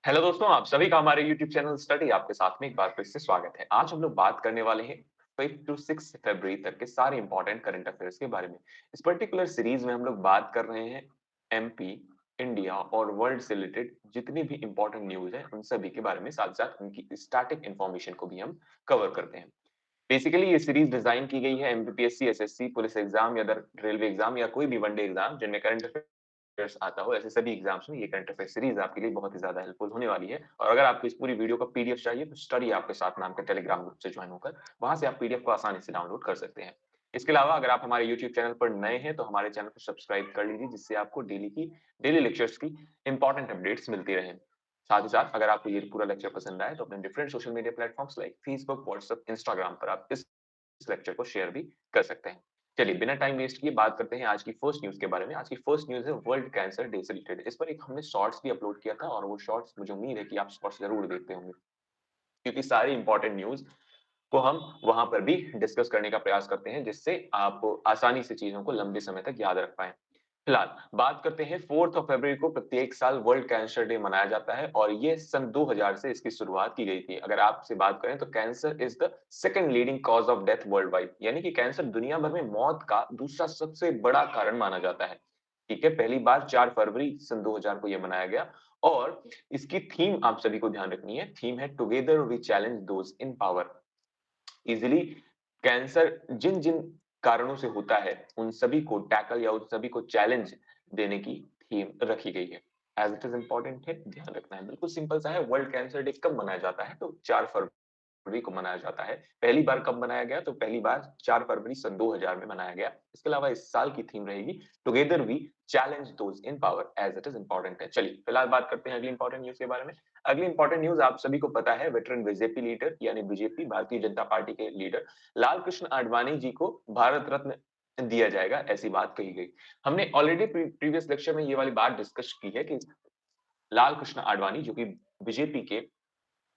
Hello दोस्तों, आप सभी का हमारे यूट्यूब चैनल स्टडी आपके साथ में एक बार फिर से स्वागत है। आज हम लोग बात करने वाले हैं 5 टू 6 फरवरी तक के सारे इंपॉर्टेंट करंट अफेयर्स के बारे में। इस पर्टिकुलर सीरीज में हम लोग बात कर रहे हैं एमपी, इंडिया और वर्ल्ड से रिलेटेड जितनी भी इंपॉर्टेंट न्यूज है उन सभी के बारे में, साथ-साथ उनकी स्टैटिक इंफॉर्मेशन को भी हम कवर करते हैं। बेसिकली ये सीरीज डिजाइन की गई है एमपीपीएससी, एसएससी, पुलिस एग्जाम या अदर रेलवे एग्जाम या कोई भी वनडे एग्जाम जिनमें करंट अफेयर्स आता हो, ऐसे सभी एग्जाम्स में ये करंट अफेयर सीरीज आपके लिए बहुत ही ज्यादा हेल्पफुल होने वाली है। और अगर आपको इस पूरी वीडियो का पीडीएफ चाहिए तो स्टडी आपके साथ नाम के टेलीग्राम ग्रुप से ज्वाइन होकर वहां से आप पीडीएफ को आसानी से डाउनलोड कर सकते हैं। इसके अलावा अगर आप हमारे यूट्यूब चैनल पर नए हैं तो हमारे चैनल को सब्सक्राइब कर लीजिए, जिससे आपको डेली लेक्चर्स की इंपॉर्टेंट अपडेट्स मिलती रहे। साथ ही साथ अगर आपको ये पूरा लेक्चर पसंद आए तो अपने different social media platforms like Facebook, WhatsApp, Instagram पर आप इस लेक्चर को शेयर भी कर सकते हैं। चलिए बिना टाइम वेस्ट किए बात करते हैं आज की फर्स्ट न्यूज़ के बारे में। आज की फर्स्ट न्यूज़ है वर्ल्ड कैंसर डे से रिलेटेड। इस पर एक हमने शॉर्ट्स भी अपलोड किया था और वो शॉर्ट्स मुझे उम्मीद है कि आप शॉर्ट्स ज़रूर देखते होंगे, क्योंकि सारी इंपॉर्टेंट न्यूज़ को हम वहां पर भी डिस्कस करने का प्रयास करते हैं, जिससे आप आसानी से चीजों को लंबे समय तक याद रख पाएं। फिलहाल बात करते हैं 4 फरवरी को प्रत्येक साल वर्ल्ड कैंसर डे मनाया जाता है और ये सन 2000 से इसकी शुरुआत की गई थी। अगर आपसे बात करें तो cancer is the second leading cause of death world wide, यानी कि कैंसर दुनिया भर में मौत का दूसरा सबसे बड़ा कारण माना जाता है। ठीक है, पहली बार 4 फरवरी सन 2000 को यह मनाया गया और इसकी थीम आप सभी को ध्यान रखनी है। थीम है together we challenge those in power. Easily cancer जिन जिन कारणों से होता है उन सभी को टैकल या उन सभी को चैलेंज देने की थीम रखी गई है। एज इट इज इंपॉर्टेंट है, ध्यान रखना है। बिल्कुल सिंपल सा है। वर्ल्ड कैंसर डे कब मनाया जाता है? तो 4 फरवरी को मनाया जाता है। पहली बार कब मनाया गया? तो पहली बार 4 फरवरी सन 2000 में मनाया गया। इसके अलावा इस साल की थीम रहेगी together we challenge those in power, as it is important है। चलिए फिलहाल बात करते हैं अगली इंपॉर्टेंट न्यूज के बारे में। अगली इंपॉर्टेंट न्यूज आप सभी को पता है, वेटरन बीजेपी लीडर यानी बीजेपी भारतीय जनता पार्टी के लीडर लाल कृष्ण आडवाणी जी को भारत रत्न दिया जाएगा, ऐसी बात कही गई। हमने ऑलरेडी प्रीवियस लेक्चर में ये वाली बात डिस्कस की है कि लाल कृष्ण आडवाणी जो कि बीजेपी के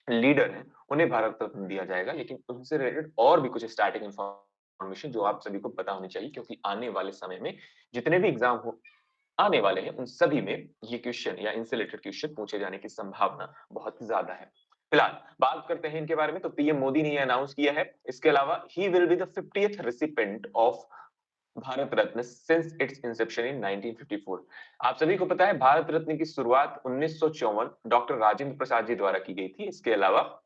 लीडर हैं, उन्हें भारत रत्न दिया जाएगा, लेकिन उनसे रिलेटेड और भी कुछ स्टैटिक इंफॉर्मेशन जो आप सभी को पता होनी चाहिए, क्योंकि आने वाले समय में जितने भी एग्जाम हो आने वाले हैं उन सभी में ये क्वेश्चन या इनसे रिलेटेड क्वेश्चन पूछे जाने की संभावना बहुत ज्यादा है। फिलहाल बात करते हैं इनके बारे में। तो पीएम मोदी ने ये अनाउंस किया है। इसके अलावा he will be the 50th recipient of Bharat Ratna since its inception in 1954। आप सभी को पता है भारत रत्न की शुरुआत 1954 डॉक्टर राजेंद्र प्रसाद जी द्वारा की गई थी। इसके अलावा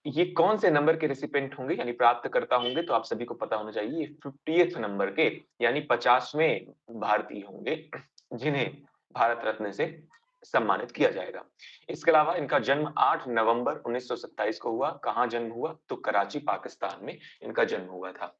ये कौन से नंबर के रेसिपिएंट होंगे यानी प्राप्तकर्ता होंगे, तो आप सभी को पता होना चाहिए ये 50th नंबर के यानी 50वें भारतीय होंगे जिन्हें भारत रत्न से सम्मानित किया जाएगा। इसके अलावा इनका जन्म 8 नवंबर 1927 को हुआ। कहां जन्म हुआ? तो कराची, पाकिस्तान में इनका जन्म हुआ था।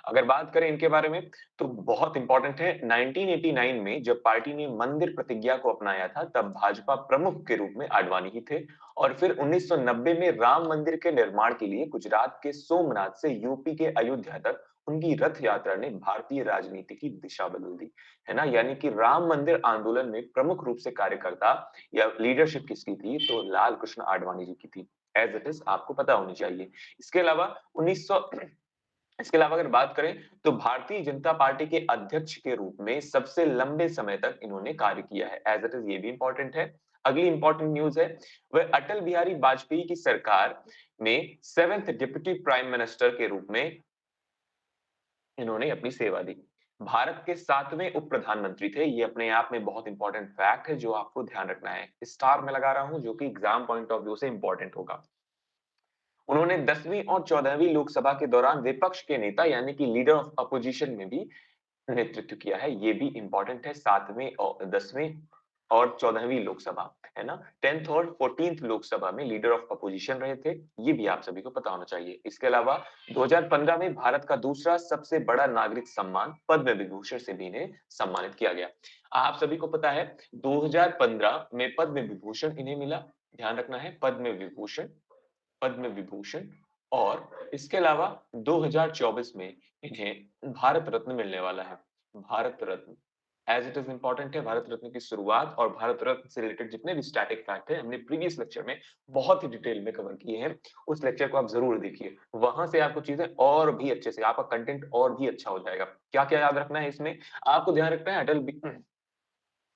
अगर बात करें इनके बारे में तो बहुत इंपॉर्टेंट है। 1989 में जब पार्टी ने मंदिर प्रतिज्ञा को अपनाया था तब भाजपा प्रमुख के रूप में आडवाणी ही थे और फिर 1990 में राम मंदिर के निर्माण के लिए गुजरात के सोमनाथ से यूपी के अयोध्या तक उनकी रथ यात्रा ने भारतीय राजनीति की दिशा बदल दी, है ना। यानी कि राम मंदिर आंदोलन में प्रमुख रूप से कार्यकर्ता या लीडरशिप किसकी थी? तो लाल कृष्ण आडवाणी जी की थी। एज इट इज आपको पता होनी चाहिए। इसके अलावा 1900 इसके अलावा अगर बात करें तो भारतीय जनता पार्टी के अध्यक्ष के रूप में सबसे लंबे समय तक इन्होंने कार्य किया है। एज इट इज ये भी इंपॉर्टेंट है। अगली इंपॉर्टेंट न्यूज है वह अटल बिहारी वाजपेयी की सरकार में 7th डिप्टी प्राइम मिनिस्टर के रूप में इन्होंने अपनी सेवा दी। भारत के 7वें उप प्रधानमंत्री थे। ये अपने आप में बहुत इंपॉर्टेंट फैक्ट है जो आपको ध्यान रखना है। स्टार में लगा रहा हूं जो कि एग्जाम पॉइंट ऑफ व्यू से इंपॉर्टेंट होगा। उन्होंने 10वीं और 14वीं लोकसभा के दौरान विपक्ष के नेता यानी कि लीडर ऑफ अपोजिशन में भी नेतृत्व किया है। ये भी इंपॉर्टेंट है। 7वें और 10वें और 14वीं लोकसभा, है ना, 10th और 14th लोकसभा में लीडर ऑफ अपोजिशन रहे थे। ये भी आप सभी को पता होना चाहिए। इसके अलावा 2015 में भारत का दूसरा सबसे बड़ा नागरिक सम्मान पद्म विभूषण से भी इन्हें सम्मानित किया गया। आप सभी को पता है 2015 में पद्म विभूषण इन्हें मिला। ध्यान रखना है, पद्म विभूषण। और इसके अलावा 2024 में इन्हें भारत रत्न मिलने वाला है। Bharat Ratna as it is important है। भारत रत्न की शुरुआत और भारत रत्न से रिलेटेड जितने भी स्टैटिक फैक्ट है हमने प्रीवियस लेक्चर में बहुत ही डिटेल में कवर किए हैं। उस लेक्चर को आप जरूर देखिए, वहां से आपको चीजें और भी अच्छे से, आपका कंटेंट और भी अच्छा हो जाएगा। क्या क्या याद रखना है इसमें? आपको ध्यान रखना है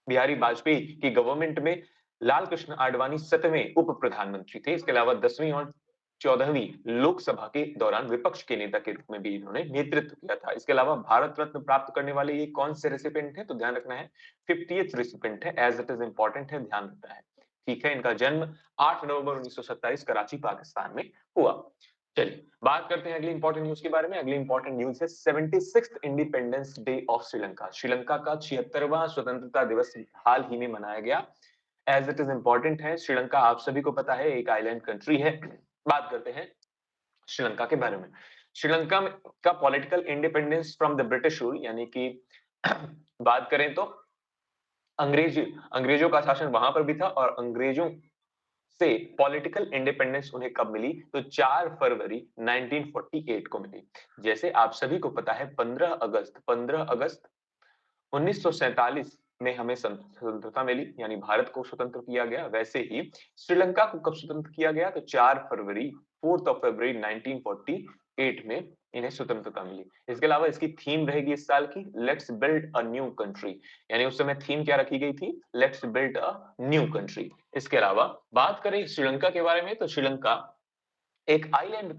बिहारी वाजपेयी की गवर्नमेंट में लाल कृष्ण आडवाणी 7वें उप प्रधानमंत्री थे। इसके अलावा 10वीं और 14वीं लोकसभा के दौरान विपक्ष के नेता के रूप में भी इन्होंने नेतृत्व किया था। इसके अलावा भारत रत्न प्राप्त करने वाले ये कौन से रेसिपिएंट हैं? तो ध्यान रखना है 50th रेसिपिएंट है, एज़ इट इज़ इम्पोर्टेंट है, ध्यान रखना है। ठीक है, इनका जन्म 8 नवंबर 1927 कराची, पाकिस्तान में हुआ। चलिए, बात करते हैं अगली इंपॉर्टेंट न्यूज़ के बारे में। अगली इंपॉर्टेंट न्यूज़ है 76th independence day of Sri Lanka. Sri Lanka का 76वां स्वतंत्रता दिवस हाल ही में मनाया गया। एज इट इज इम्पोर्टेंट है। श्रीलंका आप सभी को पता है एक आइलैंड कंट्री है। बात करते हैं श्रीलंका के बारे में। श्रीलंका में का political independence from the British rule, यानी कि बात करें तो अंग्रेजों का शासन वहां पर भी था, और अंग्रेजों से पॉलिटिकल इंडिपेंडेंस उन्हें कब मिली? तो 4 फरवरी 1948 को मिली। जैसे आप सभी को पता है 15 अगस्त 1947 में हमें स्वतंत्रता मिली, यानी भारत को स्वतंत्र किया गया। वैसे ही श्रीलंका को कब स्वतंत्र किया गया? तो 4 फरवरी 4 ऑफ फरवरी 1948 में इन्हें स्वतंत्रता मिली। इसके अलावा इसकी थीम रहेगी इस साल की let's build a new country, यानी उस समय थीम क्या रखी गई थी? Let's build a new country. इसके अलावा बात करें श्रीलंका के बारे में, तो श्रीलंका एक आइलैंड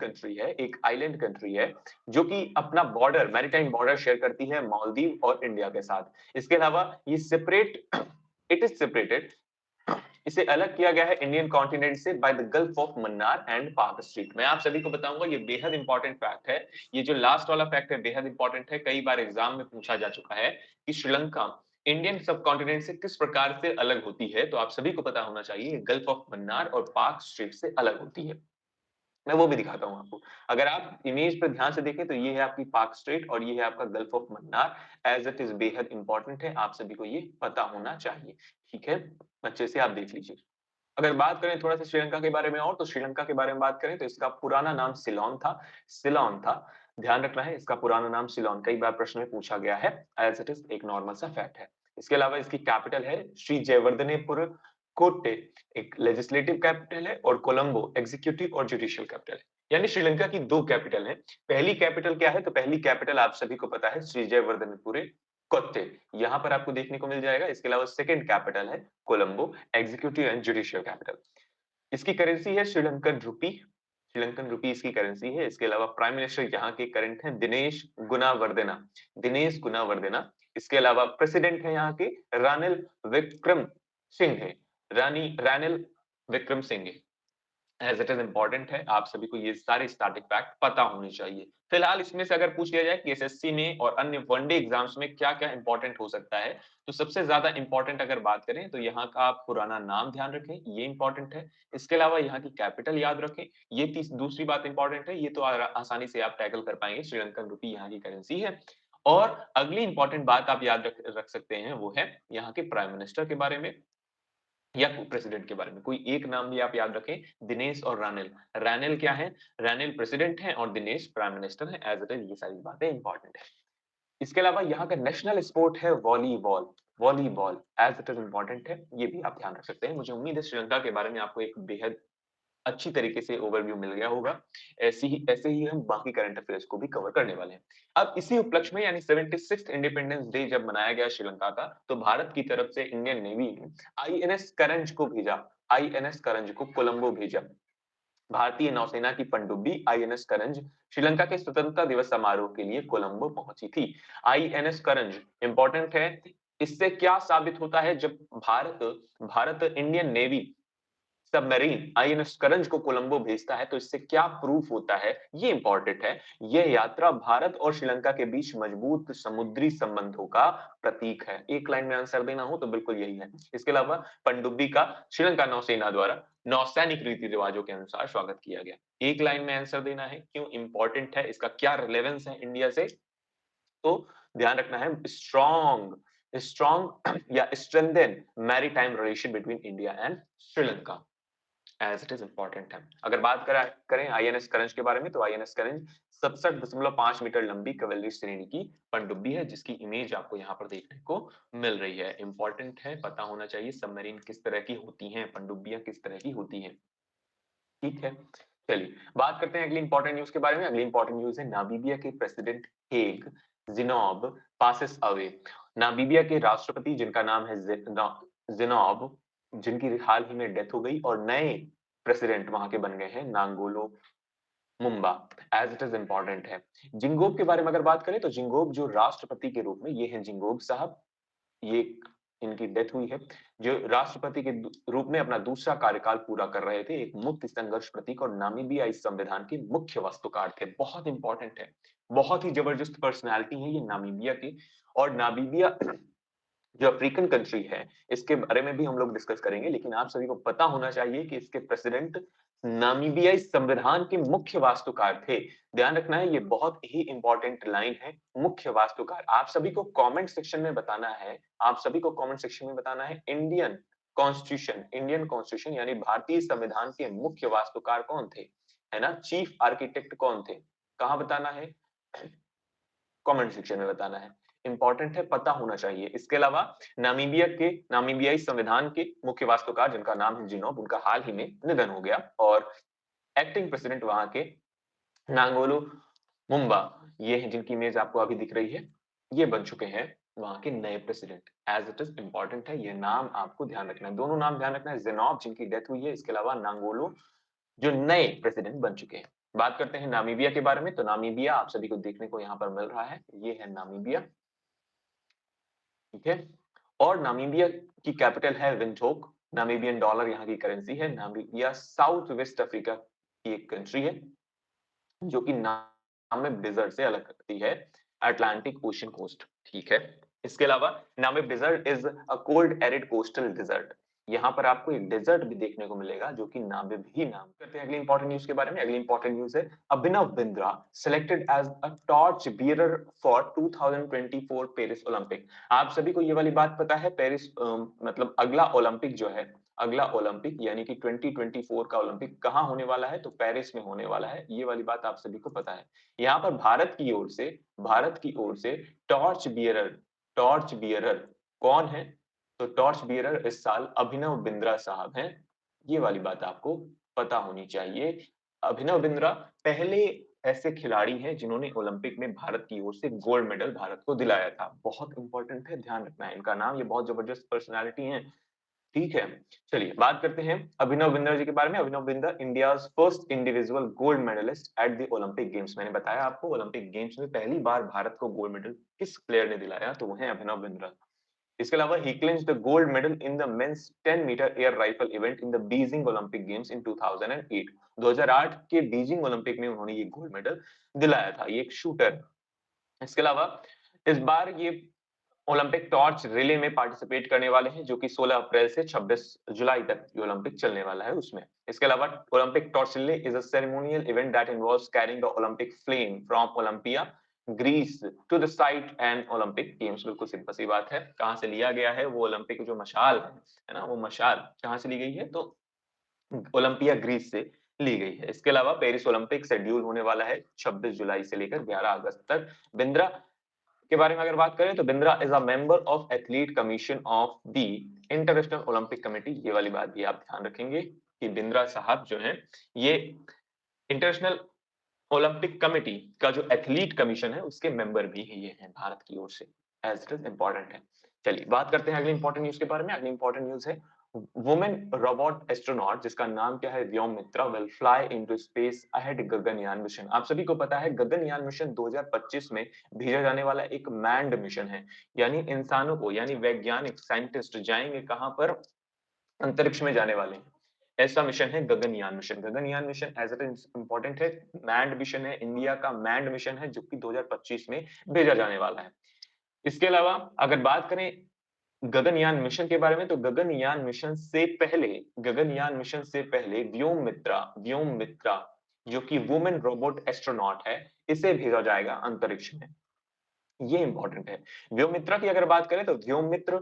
कंट्री है जो कि अपना बॉर्डर, मैरीटाइम बॉर्डर शेयर करती है मालदीव और इंडिया के साथ। इसके अलावा ये इट इज सेपरेटेड, इसे अलग किया गया है इंडियन कॉन्टिनेंट से by the gulf of Mannar and पाक स्ट्रीट। मैं आप सभी को बताऊंगा, ये बेहद इंपॉर्टेंट फैक्ट है। ये जो लास्ट वाला फैक्ट है बेहद इंपॉर्टेंट है, कई बार एग्जाम में पूछा जा चुका है कि श्रीलंका इंडियन सब कॉन्टिनेंट से किस प्रकार से अलग होती है। तो आप सभी को पता होना चाहिए गल्फ ऑफ मन्नार और पाक स्ट्रीट से अलग होती है। मैं वो भी दिखाता हूँ आपको। अगर आप इमेज पर ध्यान से देखें तो ये है आपकी पार्क स्ट्रीट और ये है आपका Gulf of Mannar. As it is बेहद इंपॉर्टेंट है, आप सभी को ये पता होना चाहिए। ठीक है, अच्छे से आप देख लीजिए। अगर बात करें थोड़ा सा श्रीलंका के बारे में, और तो श्रीलंका के बारे में बात करें तो इसका पुराना नाम सिलोन था। ध्यान रखना है, इसका पुराना नाम सिलोन, कई बार प्रश्न में पूछा गया है। एज इट इज एक नॉर्मल सा फैक्ट है। इसके अलावा इसकी कैपिटल है श्री जयवर्धनेपुर कोट्टे, एक लेजिस्लेटिव कैपिटल है, और कोलंबो एग्जीक्यूटिव और जुडिशियल कैपिटल है। यानी श्रीलंका की 2 कैपिटल है। पहली कैपिटल क्या है? तो पहली कैपिटल आप सभी को पता है श्री जयवर्धनेपुर कोट्टे, यहाँ पर आपको देखने को मिल जाएगा। इसके अलावा सेकंड कैपिटल है Colombo executive and judicial capital. इसकी करेंसी है श्रीलंकन रुपी इसकी करेंसी है। इसके अलावा प्राइम मिनिस्टर यहाँ के करंट हैं दिनेश गुनावर्दना। इसके अलावा प्रेसिडेंट है यहाँ के रानिल विक्रम सिंघे, रानी Ranil Wickremesinghe. As it is important है, आप सभी को ये सारे स्टैटिक फैक्ट पता होने चाहिए। फिलहाल इसमें से अगर पूछ लिया जाए कि एसएससी में और अन्य वनडे एग्जाम्स में क्या क्या इंपॉर्टेंट हो सकता है, तो सबसे ज्यादा इंपॉर्टेंट अगर बात करें तो यहाँ का आप पुराना नाम ध्यान रखें, ये इंपॉर्टेंट है। इसके अलावा यहाँ की कैपिटल याद रखें, ये दूसरी बात इंपॉर्टेंट है। ये तो आसानी से आप टैकल कर पाएंगे, श्रीलंकन रुपी यहाँ की करेंसी है। और अगली इंपॉर्टेंट बात आप याद रख सकते हैं, वो है यहाँ के प्राइम मिनिस्टर के बारे में या प्रेसिडेंट के बारे में। कोई एक नाम भी आप याद रखें, दिनेश और रानिल। रानिल क्या है? रानिल प्रेसिडेंट है और दिनेश प्राइम मिनिस्टर है। एज इट इज ये सारी बातें इंपॉर्टेंट है। इसके अलावा यहाँ का नेशनल स्पोर्ट है volleyball. Volleyball as it is important है, ये भी आप ध्यान रख सकते हैं। मुझे उम्मीद है श्रीलंका के बारे में आपको एक बेहद अच्छी तरीके से ओवरव्यू मिल गया होगा। ऐसे ही हम बाकी करंट अफेयर्स को भी कवर करने वाले हैं। अब इसी उपलक्ष्य में, यानी 76th इंडिपेंडेंस डे जब मनाया गया श्रीलंका का, तो भारत की तरफ से इंडियन नेवी ने आईएनएस करंज को भेजा, आईएनएस करंज को कोलंबो भेजा। भारतीय नौसेना की पनडुब्बी आईएनएस करंज श्रीलंका के स्वतंत्रता दिवस समारोह के लिए कोलंबो पहुंची थी। आईएनएस करंज इंपॉर्टेंट है। इससे क्या साबित होता है? जब Bharat Bharat Indian Navy submarine INS Karanj को कोलंबो भेजता है, तो इससे क्या प्रूफ होता है? ये इंपॉर्टेंट है। यह यात्रा भारत और श्रीलंका के बीच मजबूत समुद्री संबंधों का प्रतीक है। एक लाइन में आंसर देना हो तो बिल्कुल यही है। इसके अलावा पनडुब्बी का श्रीलंका नौसेना द्वारा नौसैनिक रीति रिवाजों के अनुसार स्वागत किया गया। एक लाइन में आंसर देना है, क्यों इंपॉर्टेंट है, इसका क्या रिलेवेंस है इंडिया से। तो ध्यान रखना है, स्ट्रॉन्ग स्ट्रॉन्ग या strengthen maritime relation between India and Sri Lanka, as it is important है। अगर बात करें आईएनएस करंज के बारे में, तो आईएनएस करंज 67.5 मीटर लंबी कवलरी श्रेणी की पनडुब्बी है, जिसकी इमेज आपको यहाँ पर देखने को मिल रही है। इंपॉर्टेंट है, पता होना चाहिए सबमरीन किस तरह की होती हैं, पनडुब्बियां किस तरह की होती हैं। ठीक है, चलिए बात करते हैं अगली इंपॉर्टेंट न्यूज के बारे में। अगली इंपॉर्टेंट न्यूज है नामीबिया के president Hage Geingob passes away. Namibia के राष्ट्रपति जिनका नाम है जिनोब जिनकी हाल ही में डेथ हो गई और नए प्रेसिडेंट वहां के बन गए हैं Nangolo Mbumba, as it is important है। जिंगोब के बारे में अगर बात करें तो जिंगोब जो राष्ट्रपति के रूप में ये हैं जिंगोब साहब, ये इनकी डेथ हुई है, जो राष्ट्रपति के रूप में अपना दूसरा कार्यकाल पूरा कर रहे थे, एक मुक्त संघर्ष प्रतीक और नामीबिया इस संविधान के मुख्य वास्तुकार थे। बहुत इंपॉर्टेंट है, बहुत ही जबरदस्त पर्सनैलिटी है ये नामीबिया की। और नामीबिया जो अफ्रीकन कंट्री है, इसके बारे में भी हम लोग डिस्कस करेंगे, लेकिन आप सभी को पता होना चाहिए कि इसके प्रेसिडेंट नामीबियाई संविधान के मुख्य वास्तुकार थे। ध्यान रखना है, ये बहुत ही इंपॉर्टेंट लाइन है, मुख्य वास्तुकार। आप सभी को कमेंट सेक्शन में बताना है, आप सभी को कमेंट सेक्शन में बताना है इंडियन कॉन्स्टिट्यूशन यानी भारतीय संविधान के मुख्य वास्तुकार कौन थे, है ना? चीफ आर्किटेक्ट कौन थे? कहां बताना है? कमेंट सेक्शन में बताना है। इंपॉर्टेंट है, पता होना चाहिए। इसके अलावा नामीबियाई संविधान के मुख्य वास्तुकार जिनका नाम है जिनोब, उनका हाल ही में निधन हो गया और एक्टिंग प्रेसिडेंट वहां के नांगोलो मुम्बा, ये हैं जिनकी इमेज आपको अभी दिख रही है, ये बन चुके हैं वहां के नए president. As it is important है, ये नाम आपको ध्यान रखना है, दोनों नाम ध्यान रखना है, जिनोब जिनकी डेथ हुई है, इसके अलावा नांगोलो जो नए प्रेसिडेंट बन चुके हैं। बात करते हैं नामीबिया के बारे में, तो नामीबिया आप सभी को देखने को यहाँ पर मिल रहा है, ये है नामीबिया, ठीक है। और नामीबिया की कैपिटल है विंडहोक, नामीबियन डॉलर यहाँ की करेंसी है। नामीबिया साउथ वेस्ट अफ्रीका की एक कंट्री है जो कि नामिब डिजर्ट से अलग करती है अटलांटिक ओशन कोस्ट, ठीक है। इसके अलावा Namib desert is a cold arid coastal desert, यहाँ पर आपको एक डेजर्ट भी देखने को मिलेगा जो कि नामिब ही नाम करते हैं। अगली इंपॉर्टेंट न्यूज के बारे में, अगली इंपॉर्टेंट न्यूज है Abhinav Bindra selected as a torch bearer for 2024 Paris Olympic. आप सभी को ये वाली बात पता है, पेरिस मतलब अगला ओलंपिक जो है, अगला ओलंपिक यानी कि 2024 का ओलंपिक कहाँ होने वाला है, तो पेरिस में होने वाला है, ये वाली बात आप सभी को पता है। यहाँ पर भारत की ओर से टॉर्च बियरर कौन है, तो टॉर्च बियरर इस साल अभिनव बिंद्रा साहब हैं, ये वाली बात आपको पता होनी चाहिए। अभिनव बिंद्रा पहले ऐसे खिलाड़ी हैं जिन्होंने ओलंपिक में भारत की ओर से गोल्ड मेडल भारत को दिलाया था। बहुत इंपॉर्टेंट है, ध्यान रखना है इनका नाम, ये बहुत जबरदस्त पर्सनालिटी है, ठीक है। चलिए बात करते हैं अभिनव बिंद्रा जी के बारे में। Abhinav Bindra India's first individual gold medalist at the Olympic games. मैंने बताया आपको ओलंपिक गेम्स में पहली बार भारत को गोल्ड मेडल किस प्लेयर ने दिलाया, तो वो है अभिनव बिंद्रा। इसके अलावा he clinched the gold medal in the men's 10 metre air rifle event in the Beijing Olympic games in 2008। 2008 के बीजिंग ओलंपिक में उन्होंने ये गोल्ड मेडल दिलाया था, ये एक शूटर। इसके अलावा इस बार ये ओलंपिक टॉर्च रिले में पार्टिसिपेट करने वाले हैं जो कि 16 अप्रैल से 26 जुलाई तक ये ओलंपिक चलने वाला है उसमें। इसके अलावा Olympic torch relay is a ceremonial event that involves carrying the Olympic flame from Olympia Greece to the site and Olympic games. बिल्कुल सिंपल सी बात है, कहां से लिया गया है वो ओलंपिक जो मशाल है ना, वो मशाल कहां से ली गई है, तो ओलंपिया ग्रीस से ली गई है। इसके अलावा पेरिस ओलंपिक शेड्यूल होने वाला है 26 जुलाई से लेकर 11 अगस्त तक। बिंद्रा के बारे में अगर बात करें तो Bindra is a member of athlete commission of the international Olympic committee, ये वाली बात भी आप ध्यान रखेंगे कि बिंद्रा साहब जो हैं ये इंटरनेशनल ओलंपिक कमेटी का जो एथलीट कमीशन है उसके मेंबर भी ये हैं भारत की ओर से, एज इट इज इंपॉर्टेंट है। चलिए बात करते हैं अगली इंपॉर्टेंट न्यूज के बारे में। अगली इंपॉर्टेंट न्यूज है वुमेन रोबोट एस्ट्रोनॉट जिसका नाम क्या है, Vyom Mitra will fly into space ahead Gaganyaan mission. आप सभी को पता है गगनयान मिशन 2025 में भेजा जाने वाला एक मैन्ड मिशन है, यानी इंसानों को, यानी वैज्ञानिक साइंटिस्ट जाएंगे कहां पर, अंतरिक्ष में जाने वाले हैं। ऐसा मिशन है Gaganyaan mission. Gaganyaan mission as it is important है, मैन्ड मिशन है, इंडिया का मैन्ड मिशन है जो कि 2025 में भेजा जाने वाला है। इसके अलावा अगर बात करें गगनयान मिशन के बारे में, तो गगनयान मिशन से पहले व्योम मित्रा जो कि वुमेन रोबोट एस्ट्रोनॉट है, इसे भेजा जाएगा अंतरिक्ष में, ये इंपॉर्टेंट है। व्योमित्रा की अगर बात करें तो व्योमित्र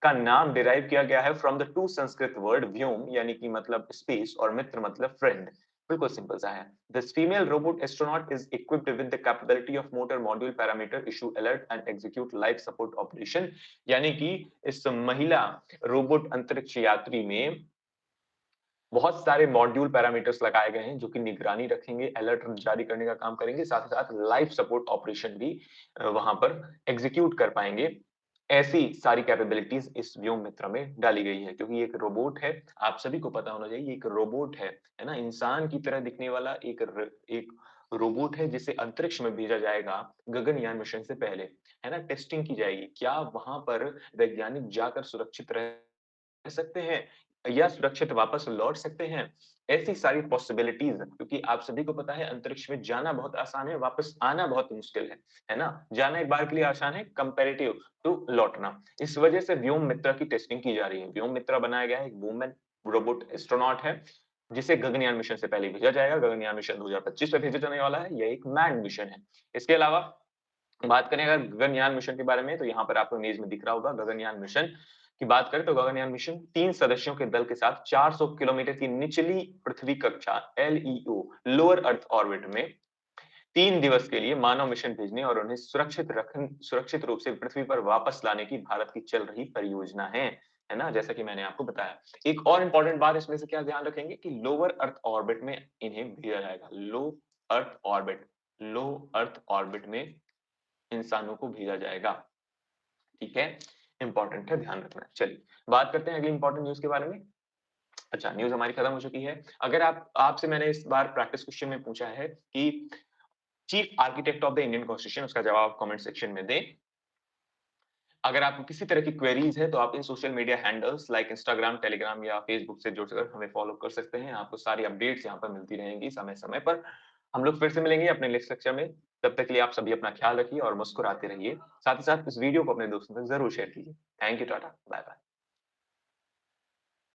का नाम डिराइव किया गया है from the two Sanskrit word Vyom यानी कि मतलब स्पेस और मित्र मतलब फ्रेंड, बिल्कुल सिंपल सा है। This female robot astronaut is equipped with the capability of motor module parameter issue alert and execute life support operation, यानी कि इस महिला रोबोट अंतरिक्ष यात्री में बहुत सारे मॉड्यूल पैरामीटर्स लगाए गए हैं जो कि निगरानी रखेंगे, अलर्ट जारी करने का काम करेंगे, साथ ही साथ लाइफ सपोर्ट ऑपरेशन भी वहां पर एग्जीक्यूट कर पाएंगे ऐसी सारी कैपेबिलिटीज इस व्योम मित्र में डाली गई है, क्योंकि ये एक रोबोट है। आप सभी को पता होना चाहिए, ये एक रोबोट है ना? इंसान की तरह दिखने वाला एक रोबोट है, जिसे अंतरिक्ष में भेजा जाएगा गगनयान मिशन से पहले, है ना? टेस्टिंग की जाएगी। क्या वहाँ पर वैज्ञानिक जाकर सुरक्षित रह सकते हैं या सुरक्षित वापस लौट सकते हैं? ऐसी सारी पॉसिबिलिटीज़, क्योंकि आप सभी को पता है अंतरिक्ष में जाना बहुत आसान है, वापस आना बहुत मुश्किल है ना? जाना एक बार के लिए आसान है कंपैरेटिव टू लौटना। इस वजह से व्योम मित्र की टेस्टिंग की जा रही है। व्योम मित्र बनाया गया है, एक वूमेन रोबोट एस्ट्रोनॉट है, जिसे गगनयान मिशन से पहले भेजा जाएगा। गगनयान मिशन 2025 में भेजा जाने वाला है। यह एक मैन्ड मिशन है। इसके अलावा बात करें अगर गगनयान मिशन के बारे में, तो यहाँ पर आपको इमेज में दिख रहा होगा गगनयान मिशन की बात करें तो गगनयान मिशन 3 सदस्यों के दल के साथ 400 किलोमीटर की निचली पृथ्वी कक्षा एलईओ लोअर अर्थ ऑर्बिट में 3 दिवस के लिए मानव मिशन भेजने और उन्हें सुरक्षित रूप से पृथ्वी पर वापस लाने की भारत की चल रही परियोजना है ना? जैसा कि मैंने आपको बताया। एक और इम्पोर्टेंट बात इसमें से क्या ध्यान रखेंगे कि लोअर अर्थ ऑर्बिट में इन्हें भेजा जाएगा। लो अर्थ ऑर्बिट में इंसानों को भेजा जाएगा। ठीक है? इम्पोर्टेंट है, ध्यान रखना है। चलिए, बात करते हैं अगली इम्पोर्टेंट न्यूज़ के बारे में। अच्छा, न्यूज़ हमारी खत्म हो चुकी है। अगर आप आपसे मैंने इस बार प्रैक्टिस क्वेश्चन में पूछा है कि chief architect of the Indian constitution, उसका जवाब कमेंट सेक्शन में दें। अगर आपको किसी तरह की क्वेरीज है तो आप इन social media handles like Instagram, Telegram या फेसबुक से जुड़कर हमें फॉलो कर सकते हैं। आपको सारी अपडेट्स यहाँ पर मिलती रहेंगी समय-समय पर। हम लोग फिर से मिलेंगे अपने नेक्स्ट लेक्चर में। तब तक के लिए आप सभी अपना ख्याल रखिए और मुस्कुराते रहिए। साथ ही साथ इस वीडियो को अपने दोस्तों तक ज़रूर शेयर कीजिए। Thank you, tata, bye bye.